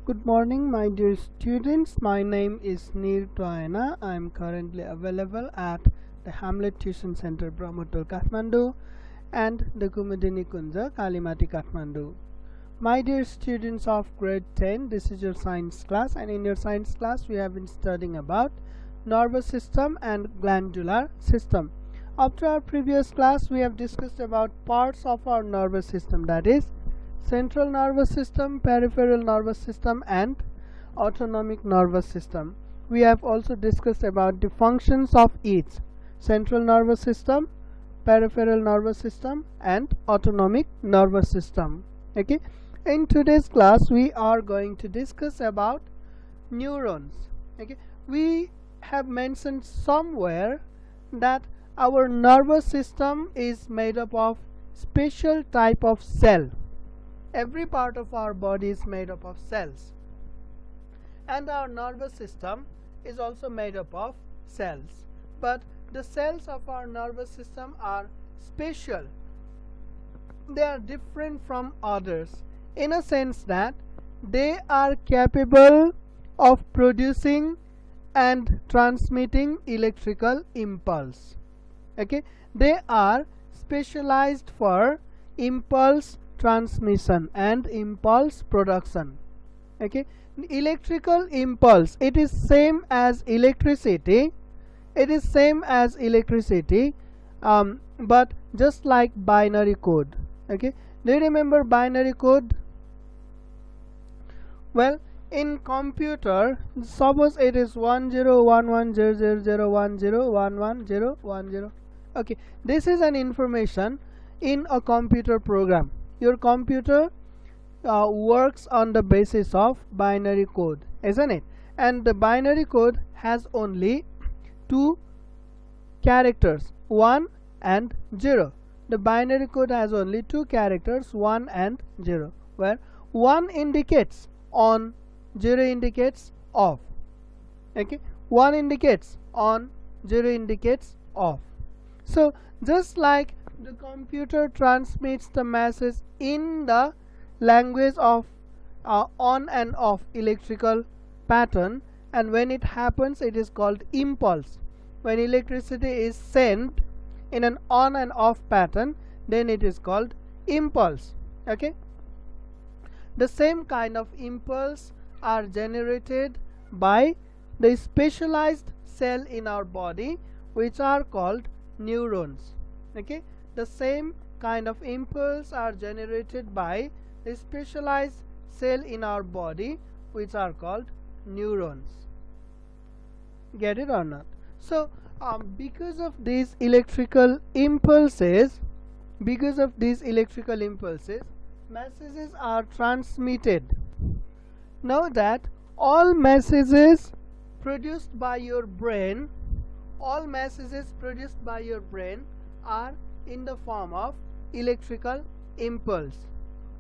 Good morning, my dear students. My name is Neer Toyana. I am currently available at the Hamlet Tuition Center, Brahmatul, Kathmandu, and the Kumudini Kunja, Kalimati, Kathmandu. My dear students of grade 10, this is your science class, and in your science class we have been studying about nervous system and glandular system. After our previous class, we have discussed about parts of our nervous system, that is central nervous system, peripheral nervous system, and autonomic nervous system. We have also discussed about the functions of each: central nervous system, peripheral nervous system, and autonomic nervous system. Okay, in today's class we are going to discuss about neurons. Okay, we have mentioned somewhere that our nervous system is made up of special type of cell. Every part of our body is made up of cells, and our nervous system is also made up of cells, but the cells of our nervous system are special. They are different from others in a sense that they are capable of producing and transmitting electrical impulse. Okay, they are specialized for impulse transmission and impulse production. Okay, electrical impulse, it is same as electricity. It is same as electricity, but just like binary code. Okay, do you remember binary code? Well, in computer, suppose it is 1011000101101110. Okay, this is an information in a computer program. Your computer works on the basis of binary code, isn't it? And the binary code has only two characters, 1 and 0. The binary code has only two characters, 1 and 0, where 1 indicates on, 0 indicates off. Okay, 1 indicates on, 0 indicates off. So just like the computer transmits the message in the language of on and off electrical pattern, and when it happens it is called impulse. When electricity is sent in an on and off pattern, then it is called impulse. Okay, the same kind of impulse are generated by the specialized cell in our body, which are called neurons. Okay, the same kind of impulse are generated by the specialized cell in our body, which are called neurons. Get it or not? So because of these electrical impulses, messages are transmitted. Now that all messages produced by your brain, are in the form of electrical impulse.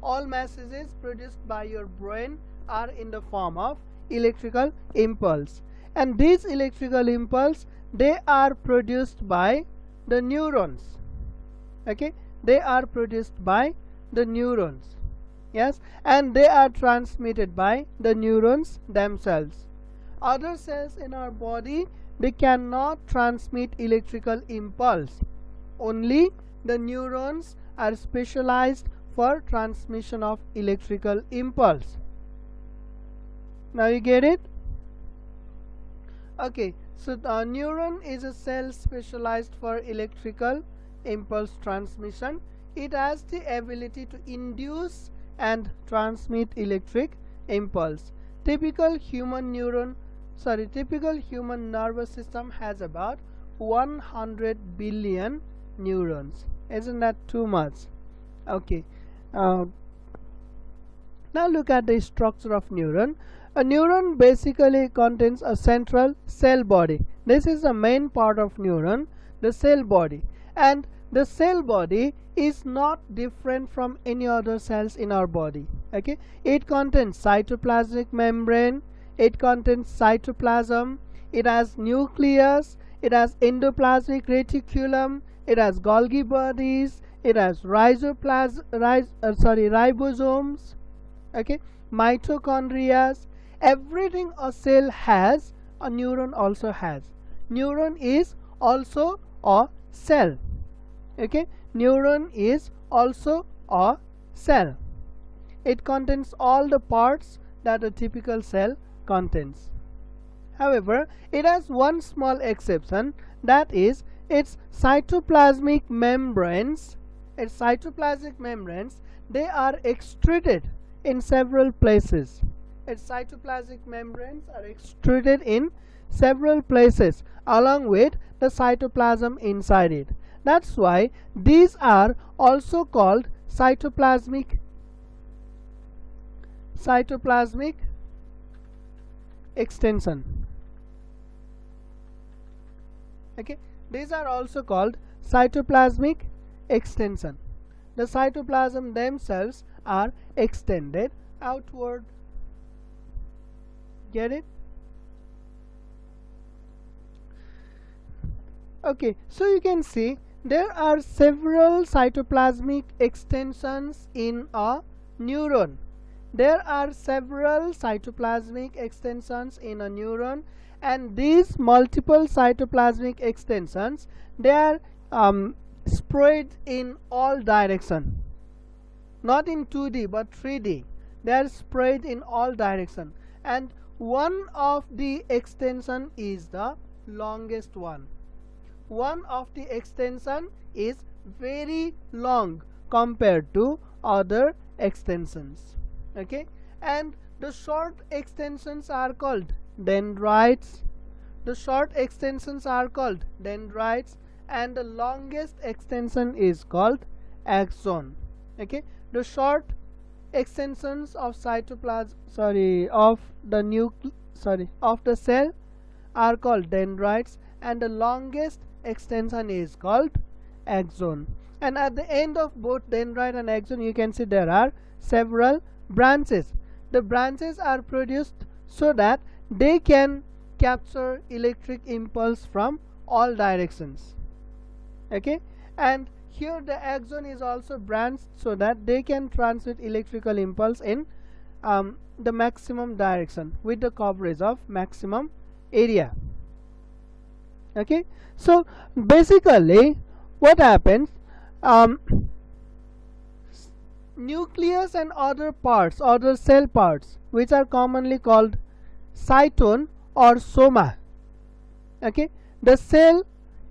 All messages produced by your brain are in the form of electrical impulse, and these electrical impulse, they are produced by the neurons. Okay, they are produced by the neurons. Yes, and they are transmitted by the neurons themselves. Other cells in our body, they cannot transmit electrical impulse. Only the neurons are specialized for transmission of electrical impulse. Now you get it? Okay, so the neuron is a cell specialized for electrical impulse transmission. It has the ability to induce and transmit electric impulse. Typical human nervous system has about 100 billion neurons. Isn't that too much? Okay, now look at the structure of neuron. A neuron basically contains a central cell body. This is the main part of neuron, the cell body, and the cell body is not different from any other cells in our body. Okay, it contains cytoplasmic membrane, it contains cytoplasm, it has nucleus, it has endoplasmic reticulum, it has Golgi bodies, it has ribosomes. Okay, mitochondria, everything a cell has, a neuron also has. Neuron is also a cell. Okay, neuron is also a cell. It contains all the parts that a typical cell contains. However, it has one small exception, that is its cytoplasmic membranes. Its cytoplasmic membranes, they are extruded in several places. Its cytoplasmic membranes are extruded in several places along with the cytoplasm inside it. That's why these are also called cytoplasmic extension. Okay, these are also called cytoplasmic extension. The cytoplasm themselves are extended outward. Get it? Okay, so you can see there are several cytoplasmic extensions in a neuron. There are several cytoplasmic extensions in a neuron, and these multiple cytoplasmic extensions, they are spread in all directions, not in 2D but 3D. They are spread in all directions, and one of the extension is the longest one. One of the extension is very long compared to other extensions. Okay, and the short extensions are called dendrites. The short extensions are called dendrites, and the longest extension is called axon. Okay, the short extensions of of the cell are called dendrites, and the longest extension is called axon. And at the end of both dendrite and axon, you can see there are several branches. The branches are produced so that they can capture electric impulse from all directions. Okay, and here the axon is also branched so that they can transmit electrical impulse in the maximum direction with the coverage of maximum area. Okay, so basically what happens, nucleus and other parts, other cell parts, which are commonly called cytone or soma. Okay, the cell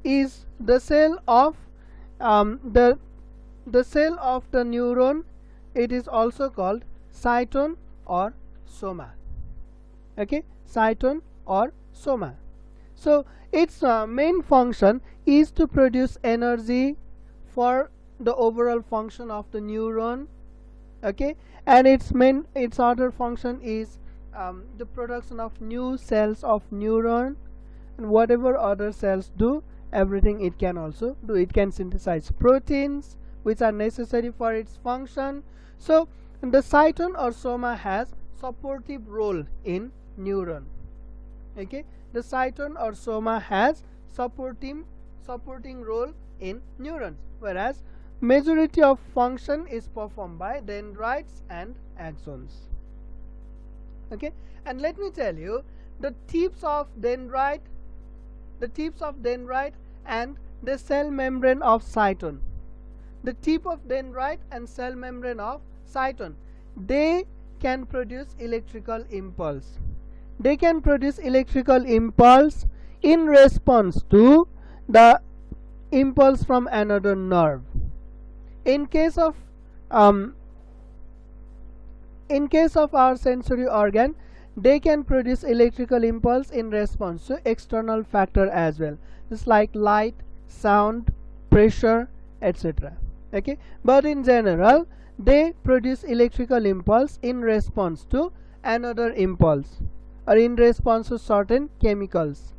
is the cell of the cell of the neuron. It is also called cytone or soma. Okay, cytone or soma. So its main function is to produce energy for the overall function of the neuron. Okay, and its other function is the production of new cells of neuron, and whatever other cells do, everything it can also do. It can synthesize proteins which are necessary for its function. So the cytone or soma has supportive role in neuron. Okay, the cytone or soma has supporting role in neurons, whereas majority of function is performed by dendrites and axons. Okay, and let me tell you the tips of dendrite and the cell membrane of cytone. The tip of dendrite and cell membrane of cytone, they can produce electrical impulse. They can produce electrical impulse in response to the impulse from another nerve. In case of our sensory organ, they can produce electrical impulse in response to external factor as well, just like light, sound, pressure, etc. Okay, but in general they produce electrical impulse in response to another impulse or in response to certain chemicals.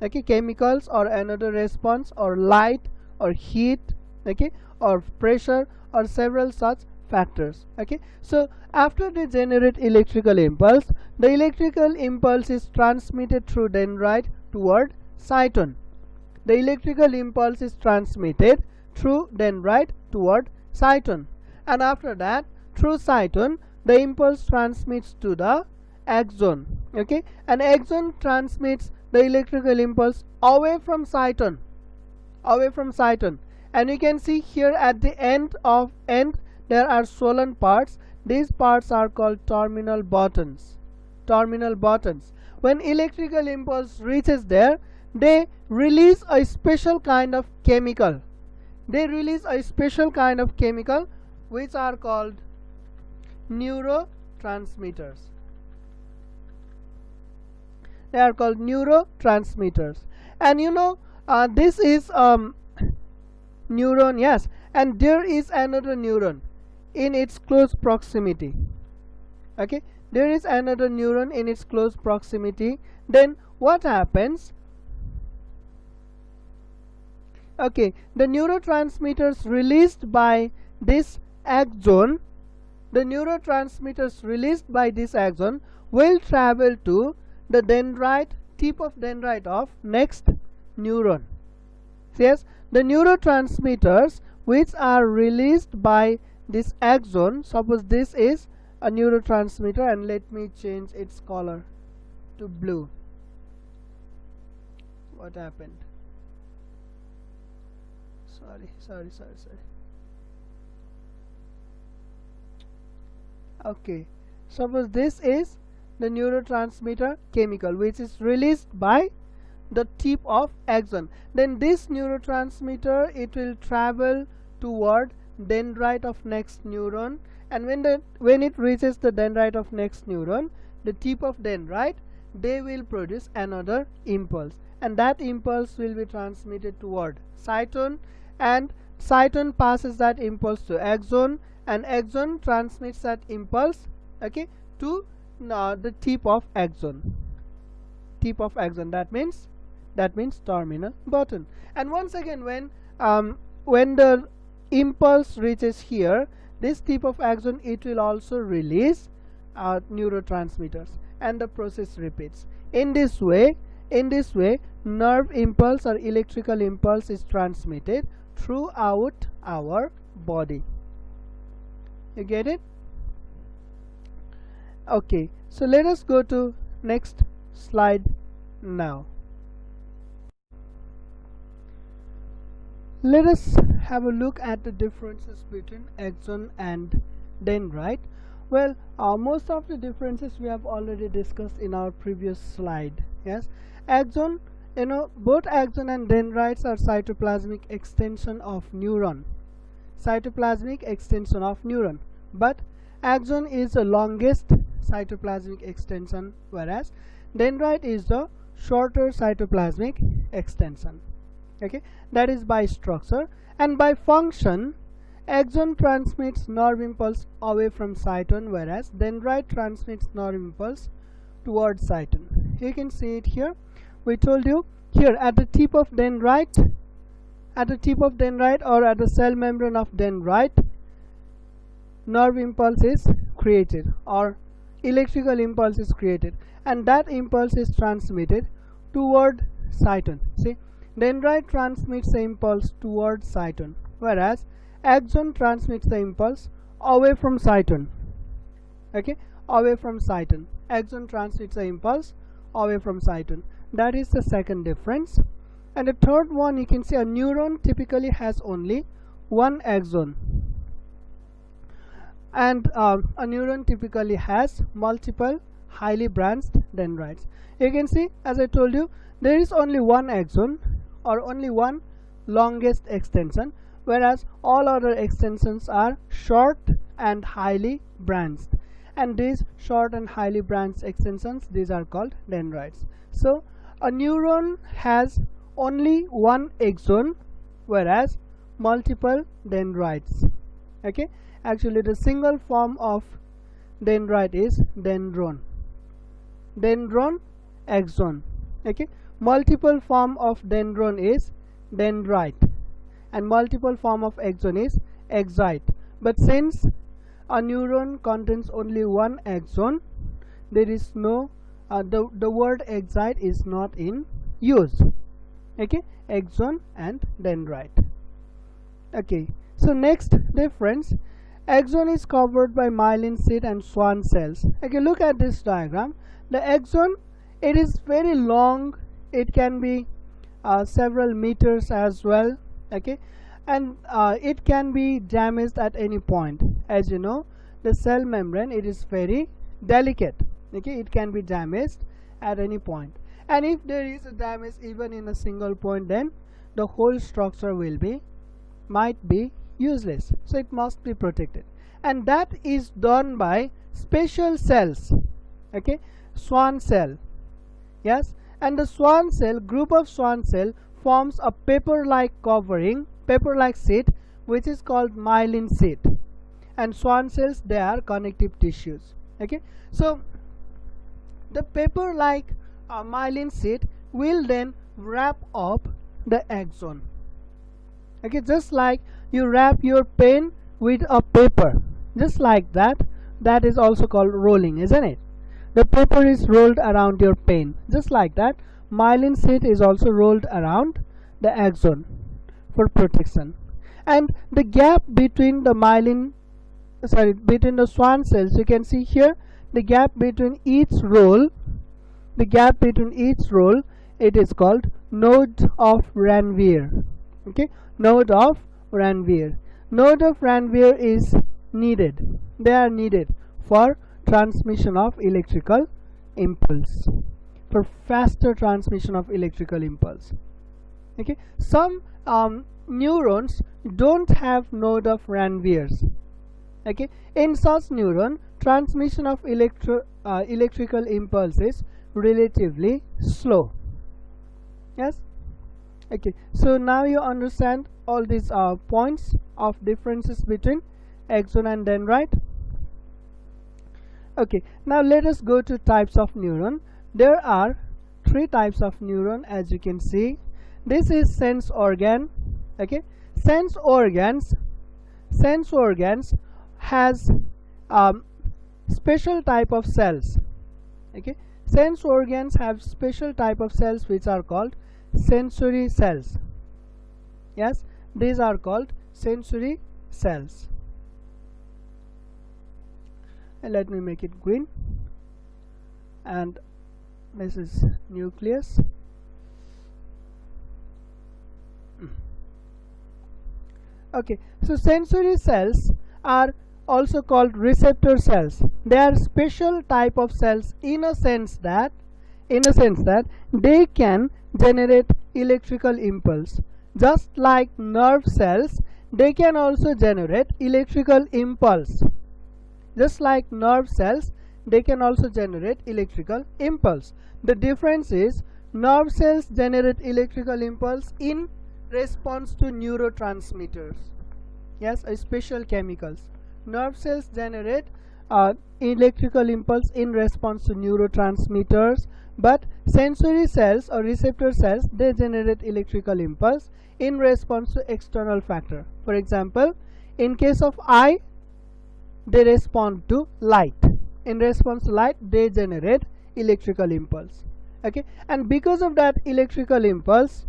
Okay, chemicals or another response or light or heat, okay, or pressure or several such factors. Okay, so after they generate electrical impulse, the electrical impulse is transmitted through dendrite toward cytone. The electrical impulse is transmitted through dendrite toward cytone, and after that through cytone the impulse transmits to the axon. Okay, and axon transmits the electrical impulse away from cyton, and you can see here at the end there are swollen parts. These parts are called terminal buttons. When electrical impulse reaches there, they release a special kind of chemical. Which are called neurotransmitters. They are called neurotransmitters. And you know, this is neuron, yes, and there is another neuron in its close proximity. Okay, there is another neuron in its close proximity. Then what happens? Okay, the neurotransmitters released by this axon, will travel to the tip of dendrite of next neuron. Yes, the neurotransmitters which are released by this axon, suppose this is a neurotransmitter, and let me change its color to blue. What happened? Sorry. Okay, suppose this is the neurotransmitter chemical which is released by the tip of axon. Then this neurotransmitter, it will travel toward dendrite of next neuron, and when it reaches the dendrite of next neuron, the tip of dendrite, they will produce another impulse, and that impulse will be transmitted toward cyton, and cyton passes that impulse to axon, and axon transmits that impulse, okay, to the tip of axon. That means terminal button. And once again, when the impulse reaches here, this tip of axon, it will also release neurotransmitters, and the process repeats. In this way, nerve impulse or electrical impulse is transmitted throughout our body. You get it? Okay, so let us go to next slide now. Let us have a look at the differences between axon and dendrite. Well, most of the differences we have already discussed in our previous slide. Yes, axon, you know, both axon and dendrites are cytoplasmic extension of neuron. But axon is the longest cytoplasmic extension, whereas dendrite is the shorter cytoplasmic extension. Okay, that is by structure. And by function, axon transmits nerve impulse away from cyton, whereas dendrite transmits nerve impulse towards cyton. You can see it here. We told you here at the tip of dendrite, or at the cell membrane of dendrite, nerve impulse is created, or electrical impulse is created, and that impulse is transmitted toward cyton. See, dendrite transmits the impulse towards cyton, whereas axon transmits the impulse away from cyton. Okay, away from cyton. Axon transmits the impulse away from cyton. That is the second difference. And the third one, you can see a neuron typically has only one axon, and a neuron typically has multiple highly branched dendrites. You can see, as I told you, there is only one axon, or only one longest extension, whereas all other extensions are short and highly branched, and these short and highly branched extensions, these are called dendrites. So a neuron has only one axon, whereas multiple dendrites. Okay, actually the single form of dendrite is dendron, axon. Okay, multiple form of dendron is dendrite, and multiple form of axon is excite. But since a neuron contains only one axon, there is no the word excite is not in use. Okay, axon and dendrite. Okay, so next difference, Axon is covered by myelin sheath and Schwann cells. Okay, look at this diagram. The axon, it is very long. It can be several meters as well. Okay, and it can be damaged at any point. As you know, the cell membrane, it is very delicate. Okay, it can be damaged at any point, and if there is a damage even in a single point, then the whole structure might be useless. So it must be protected, and that is done by special cells. Okay, Schwann cell. Yes, and the Schwann cell, group of Schwann cell, forms a paper-like covering, paper-like sheet, which is called myelin sheath. And Schwann cells, they are connective tissues. Okay, so the paper-like myelin sheath will then wrap up the axon. Okay, just like you wrap your pen with a paper, just like that. That is also called rolling, isn't it? The paper is rolled around your pen, just like that. Myelin sheath is also rolled around the axon for protection. And the gap between the between the Schwann cells, you can see here the gap between each roll. It is called node of Ranvier. Okay, node of Ranvier. Node of Ranvier is needed. They are needed for transmission of electrical impulse, for faster transmission of electrical impulse. Okay, some neurons don't have node of Ranviers. Okay, in such neuron, transmission of electrical impulse is relatively slow. Yes. Okay, so now you understand all these points of differences between axon and dendrite. Okay, now let us go to types of neuron. There are three types of neuron, as you can see. This is sense organ. Okay, sense organs has special type of cells. Okay, sense organs have special type of cells which are called sensory cells. Yes, these are called sensory cells. And let me make it green, and this is nucleus. Okay, so sensory cells are also called receptor cells. They are special type of cells in a sense that they can generate electrical impulse. Just like nerve cells, they can also generate electrical impulse. Just like nerve cells, they can also generate electrical impulse. The difference is nerve cells generate electrical impulse in response to neurotransmitters. Yes, special chemicals. Nerve cells generate electrical impulse in response to neurotransmitters, but sensory cells or receptor cells, they generate electrical impulse in response to external factor. For example, in case of eye, they respond to light. In response to light, they generate electrical impulse. Okay, and because of that electrical impulse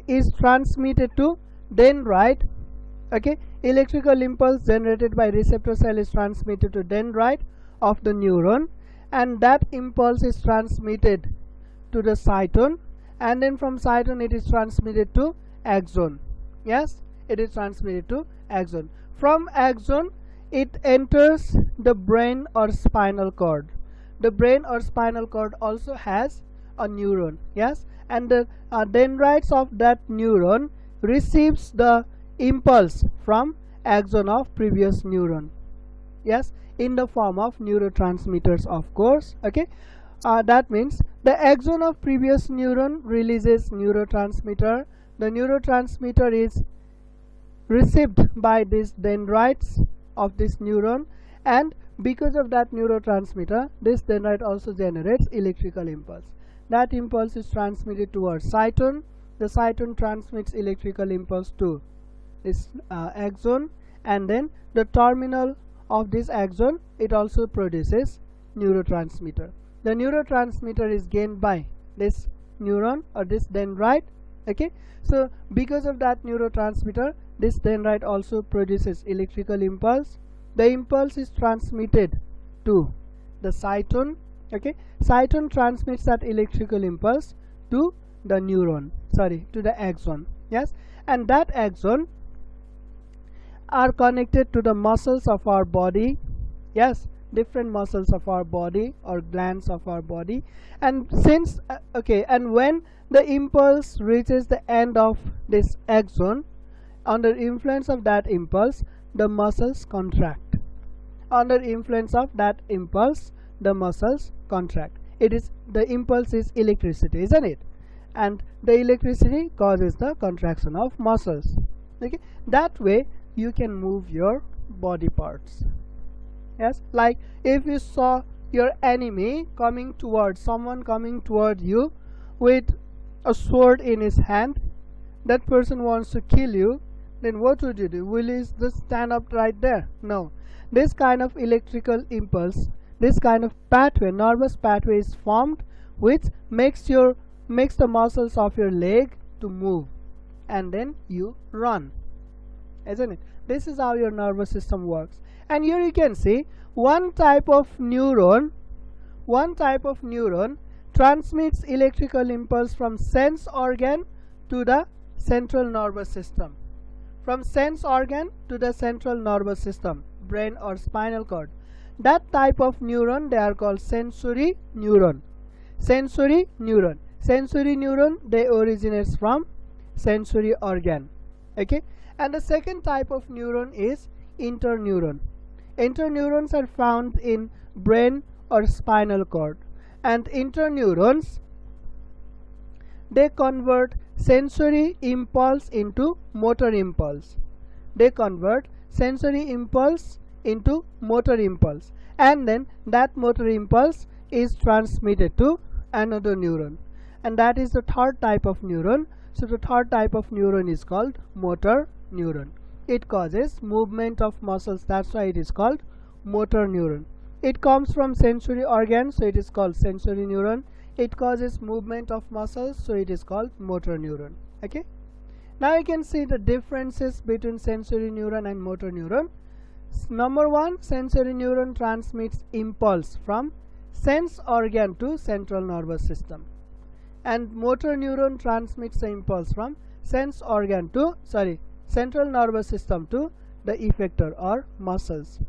is transmitted to dendrite. Okay, electrical impulse generated by receptor cell is transmitted to dendrite of the neuron, and that impulse is transmitted to the cyton, and then from cyton it is transmitted to axon. Yes, it is transmitted to axon. From axon it enters the brain or spinal cord. The brain or spinal cord also has a neuron. Yes, and the dendrites of that neuron receives the impulse from axon of previous neuron. Yes, in the form of neurotransmitters, of course. Okay, that means the axon of previous neuron releases neurotransmitter. The neurotransmitter is received by these dendrites of this neuron, and because of that neurotransmitter, this dendrite also generates electrical impulse. That impulse is transmitted towards cyton. The cyton transmits electrical impulse to this axon, and then the terminal of this axon, it also produces neurotransmitter. The neurotransmitter is gained by this neuron or this dendrite. Okay, so because of that neurotransmitter, this dendrite also produces electrical impulse. The impulse is transmitted to the cytone. Okay, cytone transmits that electrical impulse to the neuron, sorry, to the axon. Yes, and that axon are connected to the muscles of our body. Yes, different muscles of our body or glands of our body. And since okay, and when the impulse reaches the end of this axon, under influence of that impulse, the muscles contract. Under influence of that impulse, the muscles contract. It is, the impulse is electricity, isn't it? And the electricity causes the contraction of muscles. Okay, that way you can move your body parts. Yes, like if you saw your enemy coming towards, someone coming toward you with a sword in his hand, that person wants to kill you, then what would you do? Will you just stand up right there? No. This kind of electrical impulse, this kind of pathway, nervous pathway is formed, which makes the muscles of your leg to move, and then you run, isn't it? This is how your nervous system works. And here you can see one type of neuron transmits electrical impulse from sense organ to the central nervous system. From sense organ to the central nervous system, brain or spinal cord. That type of neuron, they are called sensory neuron. Sensory neuron. Sensory neuron, they originates from sensory organ. Okay, and the second type of neuron is interneuron. Interneurons are found in brain or spinal cord, and interneurons, they convert sensory impulse into motor impulse. They convert sensory impulse into motor impulse, and then that motor impulse is transmitted to another neuron, and that is the third type of neuron. So the third type of neuron is called motor neuron. It causes movement of muscles, that's why it is called motor neuron. It comes from sensory organs, so it is called sensory neuron. It causes movement of muscles, so it is called motor neuron. Okay, now you can see the differences between sensory neuron and motor neuron. Number one, sensory neuron transmits impulse from sense organ to central nervous system, and motor neuron transmits the impulse from sense organ to, central nervous system to the effector or muscles.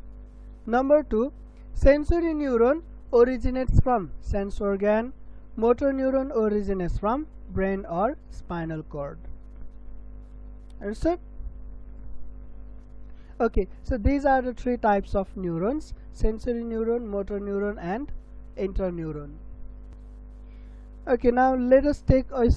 Number two, sensory neuron originates from sense organ, motor neuron originates from brain or spinal cord. Understood? Okay, so these are the three types of neurons: sensory neuron, motor neuron, and interneuron. Okay, now let us take a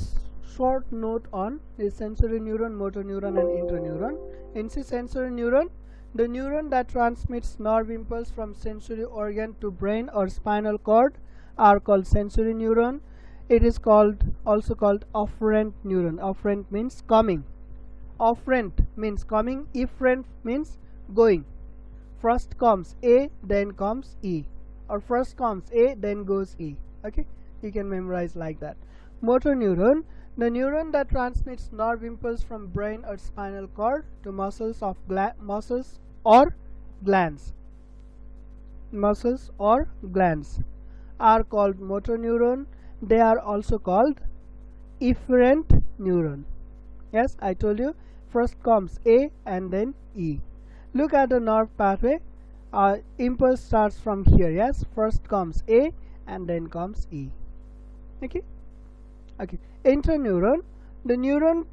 short note on the sensory neuron, motor neuron, and interneuron. In the sensory neuron, the neuron that transmits nerve impulse from sensory organ to brain or spinal cord are called sensory neuron. It is also called afferent neuron. Afferent means coming. Afferent means coming. Efferent means going. First comes A, then comes E, or first comes A, then goes E. Okay, you can memorize like that. Motor neuron, the neuron that transmits nerve impulse from brain or spinal cord to muscles or glands. Muscles or glands are called motor neuron. They are also called efferent neuron. Yes, I told you, first comes A and then E. Look at the nerve pathway. Impulse starts from here. Yes, first comes A and then comes E. Okay. Interneuron, the neuron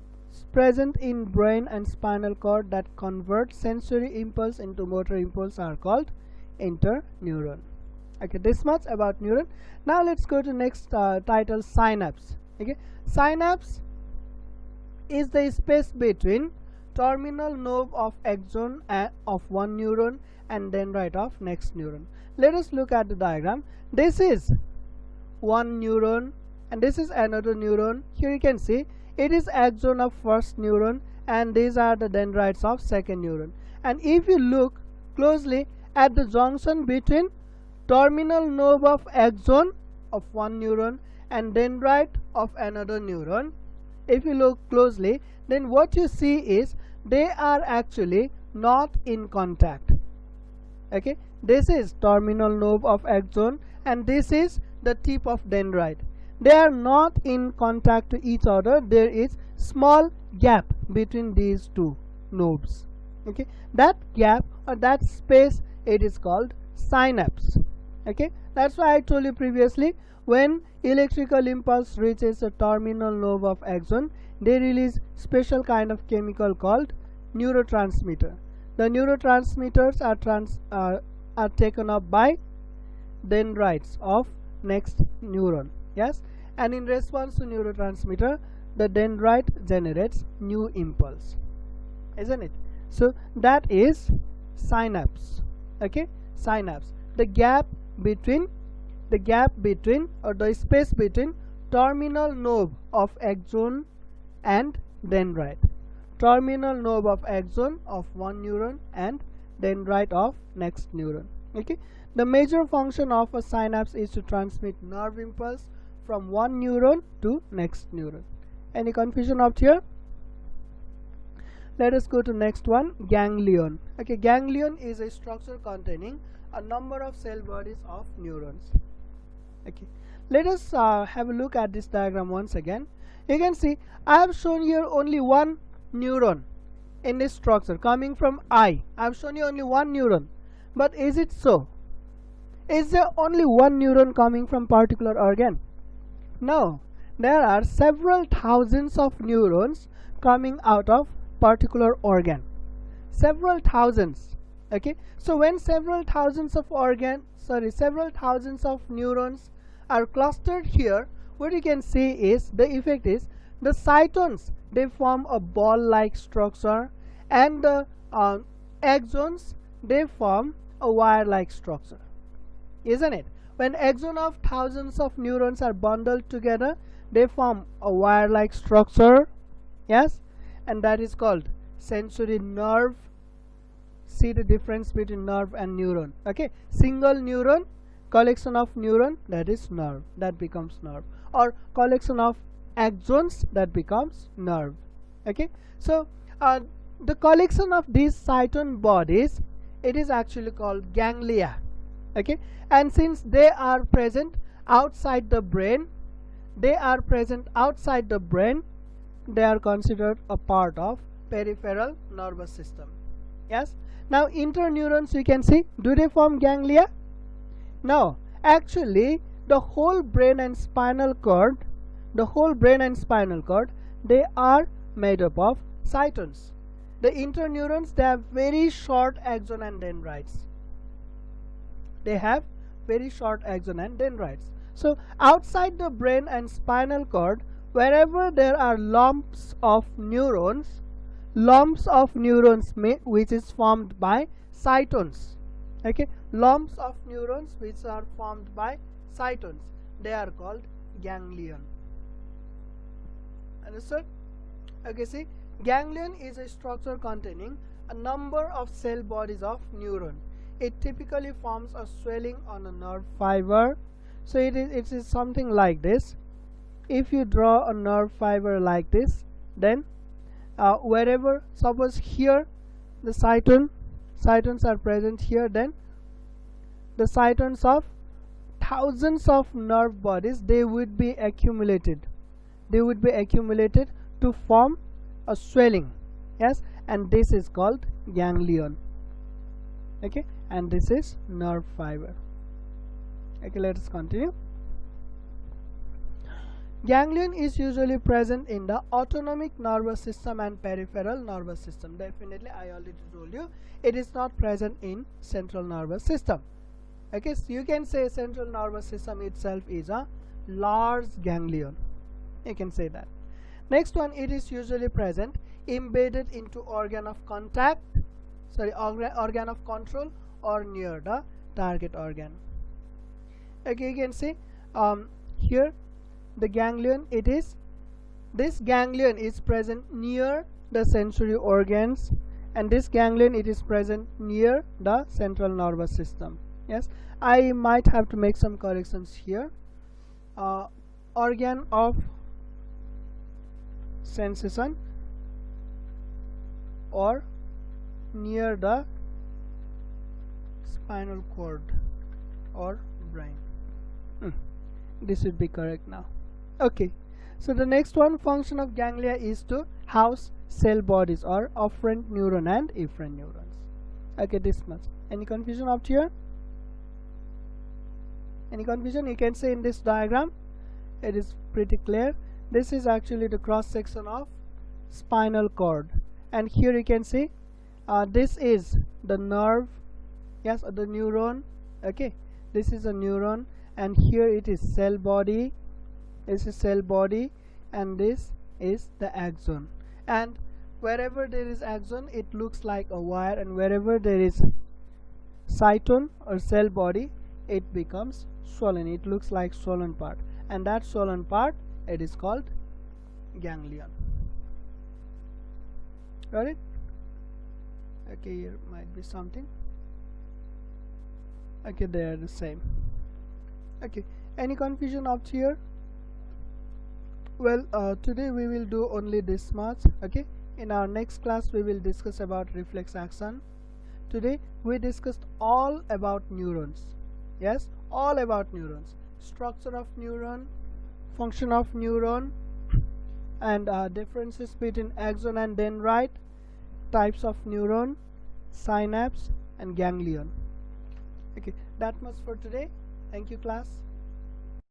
present in brain and spinal cord that convert sensory impulse into motor impulse are called interneuron. Okay, this much about neuron. Now let's go to next title, synapse. Okay, synapse is the space between terminal lobe of axon of one neuron and dendrite of next neuron. Let us look at the diagram. This is one neuron and this is another neuron. Here you can see it is axon of first neuron and these are the dendrites of second neuron. And if you look closely at the junction between terminal lobe of axon of one neuron and dendrite of another neuron, if you look closely, then what you see is they are actually not in contact. Okay, this is terminal lobe of axon and this is the tip of dendrite. They are not in contact to each other. There is small gap between these two lobes. Okay, that gap or that space, it is called synapse. Okay, that's why I told you previously, when electrical impulse reaches a terminal lobe of axon, they release special kind of chemical called neurotransmitter. The neurotransmitters are taken up by dendrites of next neuron. Yes, and in response to neurotransmitter, the dendrite generates new impulse, isn't it? So that is synapse. Okay, synapse, the gap between or the space between terminal lobe of axon and dendrite. Terminal lobe of axon of one neuron and dendrite of next neuron. Okay, the major function of a synapse is to transmit nerve impulse from one neuron to next neuron. Any confusion up here? Let us go to next one, ganglion. Okay, ganglion is a structure containing a number of cell bodies of neurons. Okay, let us have a look at this diagram once again. You can see I have shown here only one neuron in this structure coming from eye. I have shown you only one neuron, but is it so? Is there only one neuron coming from particular organ? No, there are several thousands of neurons coming out of particular organ. Several thousands. Okay, so when several thousands of neurons are clustered here, what you can see is the effect is the cytons, they form a ball like structure, and the axons, they form a wire like structure, isn't it? When axon of thousands of neurons are bundled together, they form a wire like structure. Yes, and that is called sensory nerve. See the difference between nerve and neuron. Okay, single neuron, collection of neuron, that is nerve, that becomes nerve, or collection of axons, that becomes nerve. Okay, so the collection of these cyton bodies, it is actually called ganglia. Okay, and since they are present outside the brain, they are considered a part of peripheral nervous system. Yes, now interneurons, you can see, do they form ganglia? No, actually the whole brain and spinal cord, they are made up of cytons. The interneurons, they have very short axon and dendrites. So outside the brain and spinal cord, wherever there are lumps of neurons which is formed by cytons. Okay, lumps of neurons which are formed by cytons, they are called ganglion. Understood? Okay, see, ganglion is a structure containing a number of cell bodies of neuron. It typically forms a swelling on a nerve fiber. So it is something like this. If you draw a nerve fiber like this, then wherever, suppose here the cytons are present here, then the cytons of thousands of nerve bodies, they would be accumulated to form a swelling. Yes, and this is called ganglion. Okay, and this is nerve fiber. Okay, let us continue. Ganglion is usually present in the autonomic nervous system and peripheral nervous system. Definitely, I already told you, it is not present in central nervous system. Okay, so you can say central nervous system itself is a large ganglion. You can say that. Next one, it is usually present embedded into organ of control or near the target organ. Okay, you can see here the ganglion, this ganglion is present near the sensory organs, and this ganglion, it is present near the central nervous system. Yes, I might have to make some corrections here. Organ of sensation or near the spinal cord or brain. This should be correct now. Okay, so the next one, function of ganglia is to house cell bodies or afferent neuron and efferent neurons. Okay, this much. Any confusion up here? Any confusion? You can see in this diagram it is pretty clear. This is actually the cross section of spinal cord, and here you can see this is the nerve, yes, the neuron. Okay, this is a neuron, and here it is cell body. This is cell body, and this is the axon. And wherever there is axon, it looks like a wire, and wherever there is cytone or cell body, it becomes swollen. It looks like swollen part, and that swollen part, it is called ganglion. Got it? Okay, here might be something. Okay, they are the same. Okay, any confusion up here? Well, today we will do only this much. Okay, in our next class we will discuss about reflex action. Today we discussed all about neurons. Yes, all about neurons, structure of neuron, function of neuron, and differences between axon and dendrite, types of neuron, synapse and ganglion. Okay, that much for today. Thank you, class.